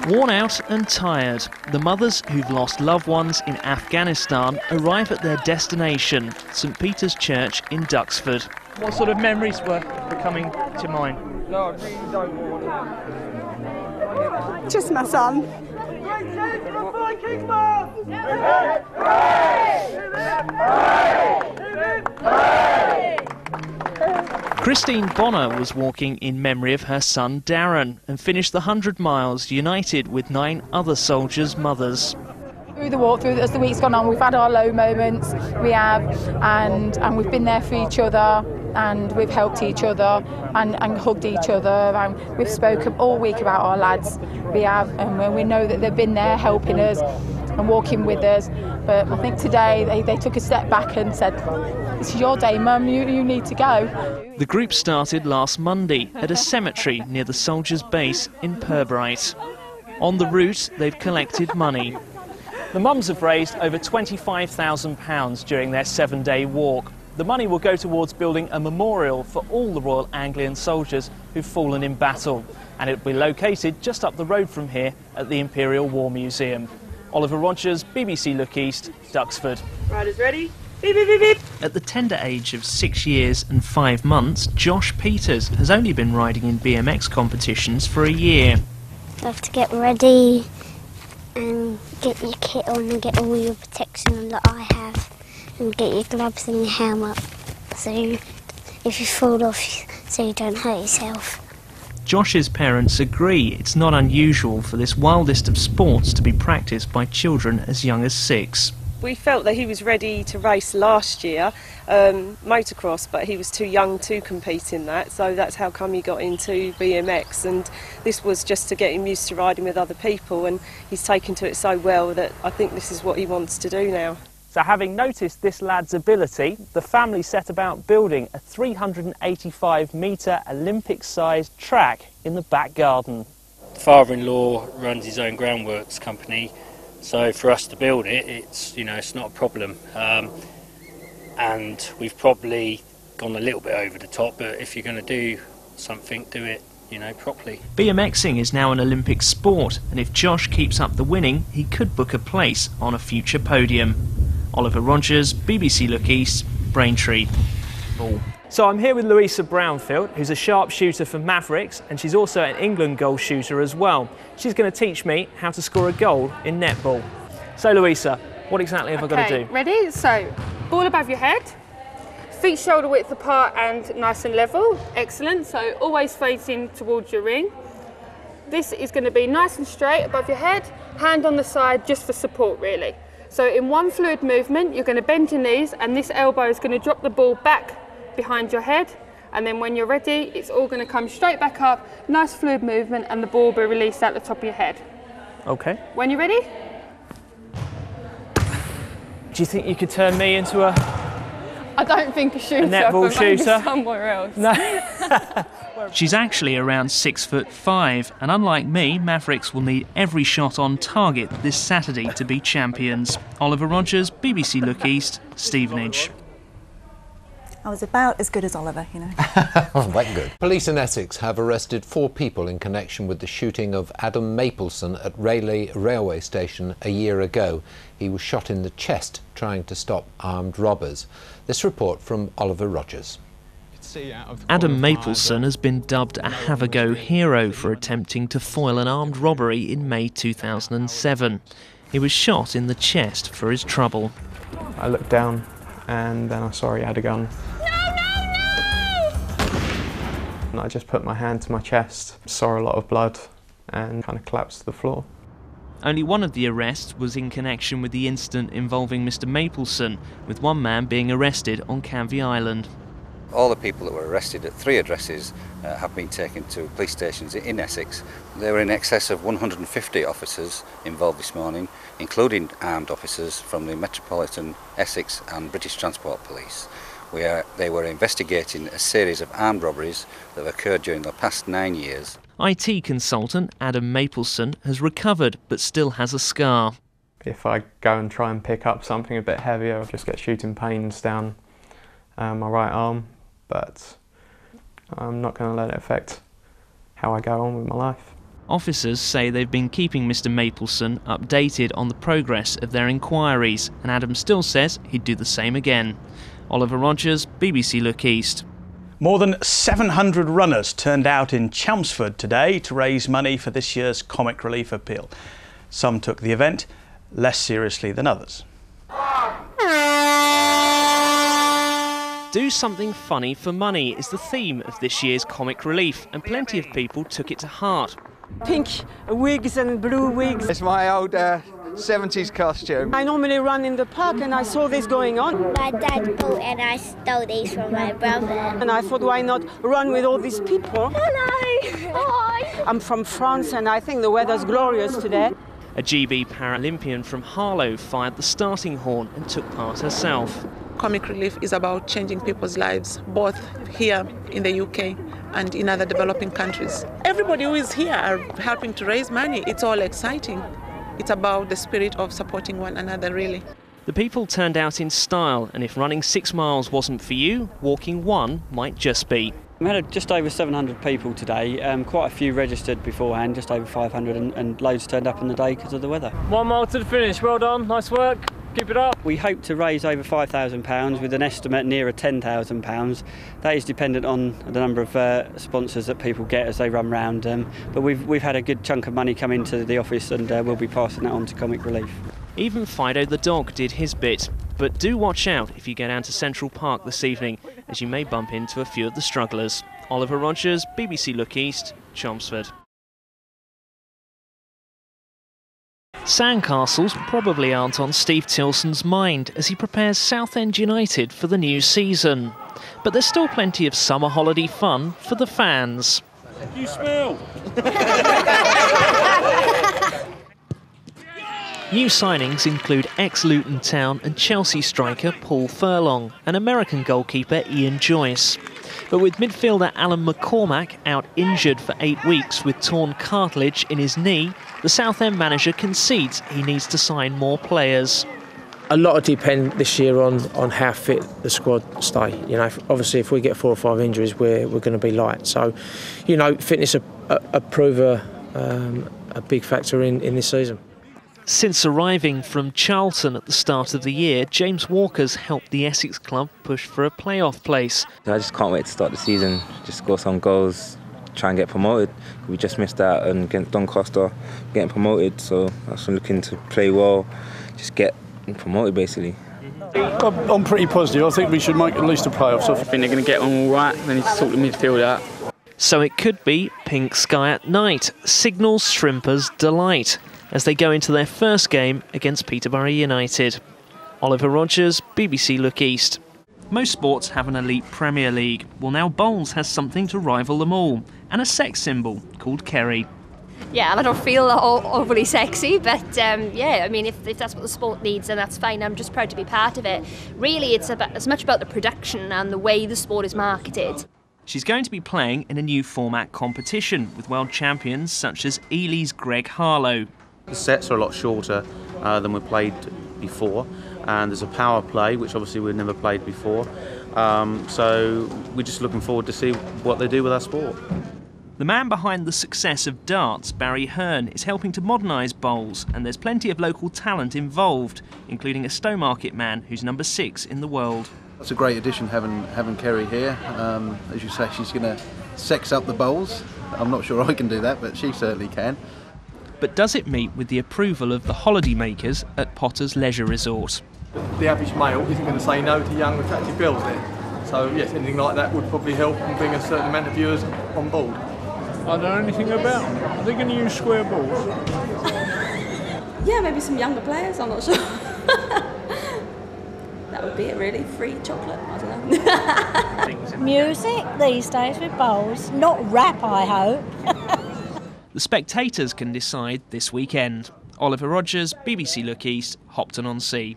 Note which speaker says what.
Speaker 1: Worn out and tired, the mothers who've lost loved ones in Afghanistan arrive at their destination, St Peter's Church in Duxford. What sort of memories were coming to mind?
Speaker 2: No, I really don't want to.
Speaker 3: Just my son.
Speaker 1: Christine Bonner was walking in memory of her son Darren and finished the 100 miles united with 9 other soldiers' mothers.
Speaker 4: Through the walk, as the week's gone on, we've had our low moments, we have, and we've been there for each other, and we've helped each other and hugged each other, and we've spoken all week about our lads. We have, and we know that they've been there helping us and walking with us. But I think today they took a step back and said, "This is your day, Mum, you need to go."
Speaker 1: The group started last Monday at a cemetery near the soldiers' base in Pirbright. On the route, they've collected money. The mums have raised over £25,000 during their 7-day walk. The money will go towards building a memorial for all the Royal Anglian soldiers who've fallen in battle, and it will be located just up the road from here at the Imperial War Museum. Oliver Rogers, BBC Look East, Duxford.
Speaker 3: Riders ready? Beep, beep, beep, beep.
Speaker 1: At the tender age of 6 years and 5 months, Josh Peters has only been riding in BMX competitions for a year.
Speaker 5: You have to get ready and get your kit on and get all your protection on that I have, and get your gloves and your helmet so if you fall off so you don't hurt yourself.
Speaker 1: Josh's parents agree it's not unusual for this wildest of sports to be practised by children as young as 6.
Speaker 6: We felt that he was ready to race last year, motocross, but he was too young to compete in that, so that's how come he got into BMX, and this was just to get him used to riding with other people, and he's taken to it so well that I think this is what he wants to do now. So having noticed this lad's ability, the family set about building a 385-metre Olympic-sized track in the back garden.
Speaker 7: Father-in-law runs his own groundworks company, so for us to build it, it's not a problem. And we've probably gone a little bit over the top, but if you're going to do something, do it, properly.
Speaker 1: BMXing is now an Olympic sport, and if Josh keeps up the winning, he could book a place on a future podium. Oliver Rogers, BBC Look East, Braintree. So I'm here with Louisa Brownfield, who's a sharpshooter for Mavericks, and she's also an England goal shooter as well. She's going to teach me how to score a goal in netball. So Louisa, what exactly have I got to do?
Speaker 8: Ready? So, ball above your head, feet shoulder width apart and nice and level. Excellent. So always facing towards your ring. This is going to be nice and straight above your head, hand on the side just for support really. So in one fluid movement, you're going to bend your knees and this elbow is going to drop the ball back behind your head, and then when you're ready, it's all going to come straight back up, nice fluid movement, and the ball will be released out the top of your head.
Speaker 1: Okay.
Speaker 8: When you're ready?
Speaker 1: Do you think you could turn me into a
Speaker 8: I don't think a shooter,
Speaker 1: netball
Speaker 8: but maybe
Speaker 1: shooter?
Speaker 8: somewhere else.
Speaker 1: No. She's actually around 6'5", and unlike me, Mavericks will need every shot on target this Saturday to be champions. Oliver Rogers, BBC Look East, Stevenage.
Speaker 9: I was about as good as Oliver,
Speaker 10: Oh, that good. Police in Essex have arrested 4 people in connection with the shooting of Adam Mapleson at Rayleigh railway station a year ago. He was shot in the chest trying to stop armed robbers. This report from Oliver Rogers.
Speaker 1: Adam Mapleson has been dubbed a have-a-go hero for attempting to foil an armed robbery in May 2007. He was shot in the chest for his trouble.
Speaker 2: I looked down and then I saw he had a gun. And I just put my hand to my chest, saw a lot of blood and kind of collapsed to the floor.
Speaker 1: Only one of the arrests was in connection with the incident involving Mr Mapleson, with one man being arrested on Canvey Island.
Speaker 11: All the people that were arrested at 3 addresses have been taken to police stations in Essex. There were in excess of 150 officers involved this morning, including armed officers from the Metropolitan, Essex and British Transport Police. They were investigating a series of armed robberies that have occurred during the past 9 years.
Speaker 1: IT consultant Adam Mapleson has recovered but still has a scar.
Speaker 2: If I go and try and pick up something a bit heavier, I'll just get shooting pains down my right arm, but I'm not going to let it affect how I go on with my life.
Speaker 1: Officers say they've been keeping Mr Mapleson updated on the progress of their inquiries, and Adam still says he'd do the same again. Oliver Rogers, BBC Look East.
Speaker 12: More than 700 runners turned out in Chelmsford today to raise money for this year's comic relief appeal. Some took the event less seriously than others.
Speaker 1: Do something funny for money is the theme of this year's comic relief, and plenty of people took it to heart.
Speaker 13: Pink wigs and blue wigs.
Speaker 14: It's my old 70s costume.
Speaker 13: I normally run in the park and I saw this going on.
Speaker 5: My dad bought and I stole these from my brother.
Speaker 13: And I thought, why not run with all these people?
Speaker 5: Hello! Hi!
Speaker 13: I'm from France and I think the weather's glorious today.
Speaker 1: A GB Paralympian from Harlow fired the starting horn and took part herself.
Speaker 15: Comic relief is about changing people's lives, both here in the UK and in other developing countries. Everybody who is here are helping to raise money. It's all exciting. It's about the spirit of supporting one another, really.
Speaker 1: The people turned out in style, and if running 6 miles wasn't for you, walking 1 might just be.
Speaker 16: We had just over 700 people today, quite a few registered beforehand, just over 500, and loads turned up on the day because of the weather.
Speaker 17: 1 mile to the finish, well done, nice work. Keep it up.
Speaker 16: We hope to raise over £5,000 with an estimate nearer £10,000. That is dependent on the number of sponsors that people get as they run round. But we've had a good chunk of money come into the office, and we'll be passing that on to Comic Relief.
Speaker 1: Even Fido the dog did his bit. But do watch out if you go down to Central Park this evening, as you may bump into a few of the strugglers. Oliver Rogers, BBC Look East, Chelmsford. Sandcastles probably aren't on Steve Tilson's mind as he prepares Southend United for the new season. But there's still plenty of summer holiday fun for the fans.
Speaker 17: You smell!
Speaker 1: New signings include ex-Luton Town and Chelsea striker Paul Furlong and American goalkeeper Ian Joyce. But with midfielder Alan McCormack out injured for 8 weeks with torn cartilage in his knee, the Southend manager concedes he needs to sign more players.
Speaker 18: A lot will depend this year on how fit the squad stay. You know, obviously if we get 4 or 5 injuries, we're going to be light. So, you know, fitness will prove a big factor in this season.
Speaker 1: Since arriving from Charlton at the start of the year, James Walker's helped the Essex club push for a playoff place.
Speaker 19: I just can't wait to start the season, just score some goals, try and get promoted. We just missed out against Doncaster, getting promoted, so I'm looking to play well, just get promoted basically.
Speaker 20: I'm pretty positive. I think we should make at least a playoff. So I
Speaker 17: think they're going to get on all right, they need to sort the midfield out.
Speaker 1: So it could be pink sky at night, signals shrimpers' delight, as they go into their first game against Peterborough United. Oliver Rogers, BBC Look East. Most sports have an elite Premier League. Well, now bowls has something to rival them all, and a sex symbol called Kerry.
Speaker 21: Yeah, and I don't feel overly sexy, but yeah, I mean, if that's what the sport needs, then that's fine. I'm just proud to be part of it. Really, it's as much about the production and the way the sport is marketed.
Speaker 1: She's going to be playing in a new format competition with world champions such as Ely's Greg Harlow.
Speaker 22: The sets are a lot shorter than we played before, and there's a power play, which obviously we've never played before. So we're just looking forward to see what they do with our sport.
Speaker 1: The man behind the success of darts, Barry Hearn, is helping to modernise bowls, and there's plenty of local talent involved, including a Stowmarket man who's number 6 in the world.
Speaker 23: It's a great addition having Kerry here. As you say, she's going to sex up the bowls. I'm not sure I can do that, but she certainly can.
Speaker 1: But does it meet with the approval of the holidaymakers at Potter's Leisure Resort?
Speaker 24: The average male isn't going to say no to young, attractive girls there. So yes, anything like that would probably help and bring a certain amount of viewers on board.
Speaker 17: I don't know anything about them. Are they going to use square balls?
Speaker 25: Yeah, maybe some younger players, I'm not sure. That would be it really, free chocolate, I don't know.
Speaker 26: Music these days with bowls, not rap I hope.
Speaker 1: The spectators can decide this weekend. Oliver Rogers, BBC Look East, Hopton-on-Sea.